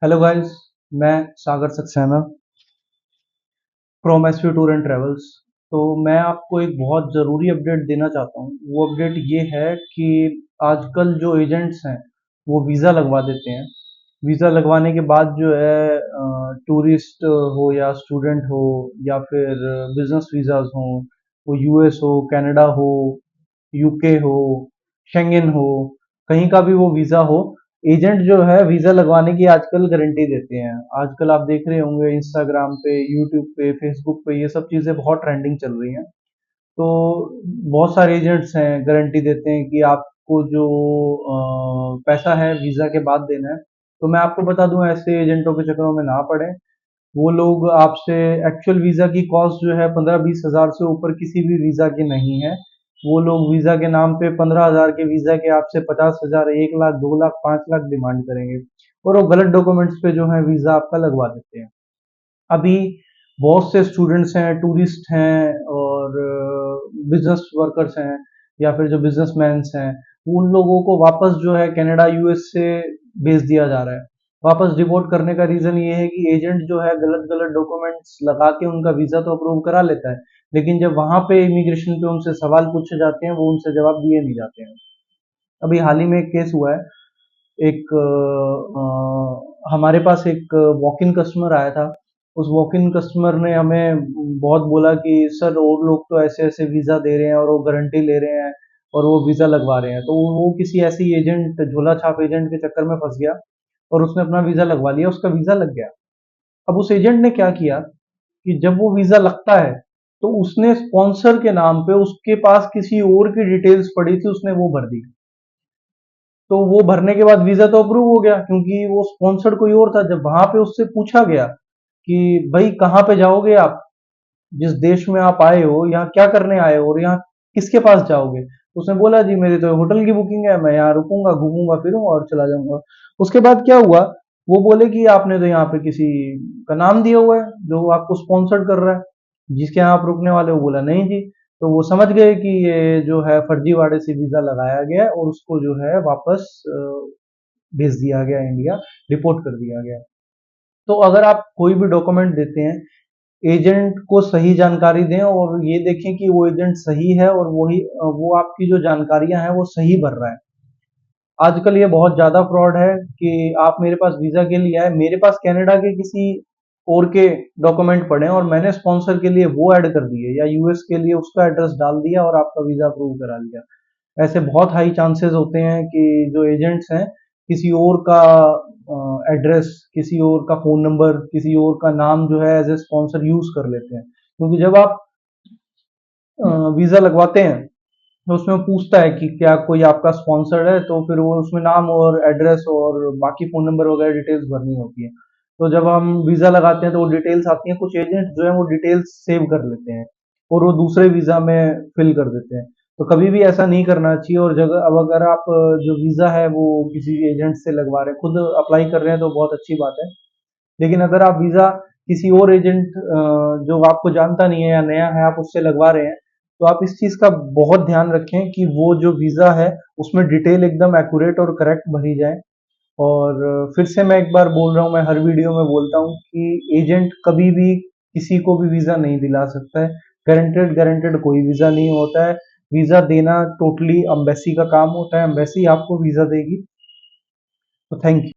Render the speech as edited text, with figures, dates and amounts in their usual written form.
Hello guys. मैं Sagar Saxena from SP tour and travels. तो मैं आपको एक बहुत ज़रूरी अपडेट देना चाहता हूँ। वो अपडेट ये है कि आजकल जो एजेंट्स हैं वो वीज़ा लगवा देते हैं। वीज़ा लगवाने के बाद जो है टूरिस्ट हो या स्टूडेंट हो या फिर बिजनेस वीज़ाज हों, वो यूएस हो, कनाडा हो, यूके हो, शेंगेन हो, कहीं का भी वो वीज़ा हो, एजेंट जो है वीज़ा लगवाने की आजकल गारंटी देते हैं। आजकल आप देख रहे होंगे इंस्टाग्राम पे, यूट्यूब पे, फेसबुक पे ये सब चीज़ें बहुत ट्रेंडिंग चल रही हैं। तो बहुत सारे एजेंट्स हैं गारंटी देते हैं कि आपको जो पैसा है वीज़ा के बाद देना है। तो मैं आपको बता दूं, ऐसे एजेंटों के चक्करों में ना पड़े। वो लोग आपसे एक्चुअल वीज़ा की कॉस्ट जो है 15-20 हज़ार से ऊपर किसी भी वीज़ा की नहीं है। वो लोग वीज़ा के नाम पे 15 हज़ार के वीज़ा के आपसे 50 हज़ार, 1 लाख, 2 लाख, 5 लाख डिमांड करेंगे और वो गलत डॉक्यूमेंट्स पे जो है वीज़ा आपका लगवा देते हैं। अभी बहुत से स्टूडेंट्स हैं, टूरिस्ट हैं और बिजनेस वर्कर्स हैं या फिर जो बिजनेसमैन्स हैं, उन लोगों को वापस जो है कनाडा, यूएस से भेज दिया जा रहा है। वापस डिपोर्ट करने का रीजन ये है कि एजेंट जो है गलत गलत डॉक्यूमेंट्स लगा के उनका वीजा तो अप्रूव करा लेता है, लेकिन जब वहां पे इमिग्रेशन पे उनसे सवाल पूछे जाते हैं वो उनसे जवाब दिए नहीं जाते हैं। अभी हाल ही में एक केस हुआ है। एक हमारे पास एक वॉक इन कस्टमर आया था। उस वॉक इन कस्टमर ने हमें बहुत बोला कि सर और लोग तो ऐसे ऐसे वीज़ा दे रहे हैं और वो गारंटी ले रहे हैं और वो वीज़ा लगवा रहे हैं, तो वो किसी ऐसी एजेंट, झोला छाप एजेंट के चक्कर में फंस गया और उसने अपना वीज़ा लगवा लिया। उसका वीज़ा लग गया। अब उस एजेंट ने क्या किया कि जब वो वीज़ा लगता है तो उसने स्पॉन्सर के नाम पे, उसके पास किसी और की डिटेल्स पड़ी थी, उसने वो भर दी। तो वो भरने के बाद वीजा तो अप्रूव हो गया क्योंकि वो स्पॉन्सर्ड कोई और था। जब वहां पे उससे पूछा गया कि भाई कहाँ पे जाओगे आप, जिस देश में आप आए हो यहाँ क्या करने आए हो और यहाँ किसके पास जाओगे, तो उसने बोला जी मेरी तो होटल की बुकिंग है, मैं यहाँ रुकूंगा, घूमूंगा फिरूंगा और चला जाऊंगा। उसके बाद क्या हुआ, वो बोले कि आपने तो यहाँ पे किसी का नाम दिया हुआ है जो आपको स्पॉन्सर्ड कर रहा है, जिसके यहाँ आप रुकने वाले हो। बोला नहीं जी। तो वो समझ गए कि ये जो है फर्जीवाड़े से वीजा लगाया गया है और उसको जो है वापस भेज दिया गया इंडिया, रिपोर्ट कर दिया गया। तो अगर आप कोई भी डॉक्यूमेंट देते हैं, एजेंट को सही जानकारी दें और ये देखें कि वो एजेंट सही है और वो आपकी जो जानकारियां हैं वो सही भर रहा है। आजकल ये बहुत ज्यादा फ्रॉड है कि आप मेरे पास वीजा के लिए आए, मेरे पास कनाडा के किसी और के डॉक्यूमेंट पड़े हैं और मैंने स्पॉन्सर के लिए वो ऐड कर दिए या यूएस के लिए उसका एड्रेस डाल दिया और आपका वीजा अप्रूव करा लिया। ऐसे बहुत हाई चांसेस होते हैं कि जो एजेंट्स हैं किसी और का एड्रेस, किसी और का फोन नंबर, किसी और का नाम जो है एज ए स्पॉन्सर यूज कर लेते हैं। क्योंकि जब आप वीजा लगवाते हैं तो उसमें पूछता है कि क्या कोई आपका स्पॉन्सर है, तो फिर वो उसमें नाम और एड्रेस और बाकी फोन नंबर वगैरह डिटेल्स भरनी होती है। तो जब हम वीजा लगाते हैं तो वो डिटेल्स आती हैं, कुछ एजेंट जो है वो डिटेल्स सेव कर लेते हैं और वो दूसरे वीजा में फिल कर देते हैं। तो कभी भी ऐसा नहीं करना चाहिए। और जगह अब अगर आप जो वीजा है वो किसी एजेंट से लगवा रहे हैं, खुद अप्लाई कर रहे हैं तो बहुत अच्छी बात है। लेकिन अगर आप वीजा किसी और एजेंट जो आपको जानता नहीं है या नया है आप उससे लगवा रहे हैं, तो आप इस चीज का बहुत ध्यान रखें कि वो जो वीजा है उसमें डिटेल एकदम एक्यूरेट और करेक्ट भरी जाए। और फिर से मैं एक बार बोल रहा हूँ, मैं हर वीडियो में बोलता हूँ कि एजेंट कभी भी किसी को भी वीजा नहीं दिला सकता है। गारंटेड गारंटेड कोई वीजा नहीं होता है। वीजा देना टोटली एम्बेसी का काम होता है, एम्बेसी आपको वीजा देगी। तो थैंक यू।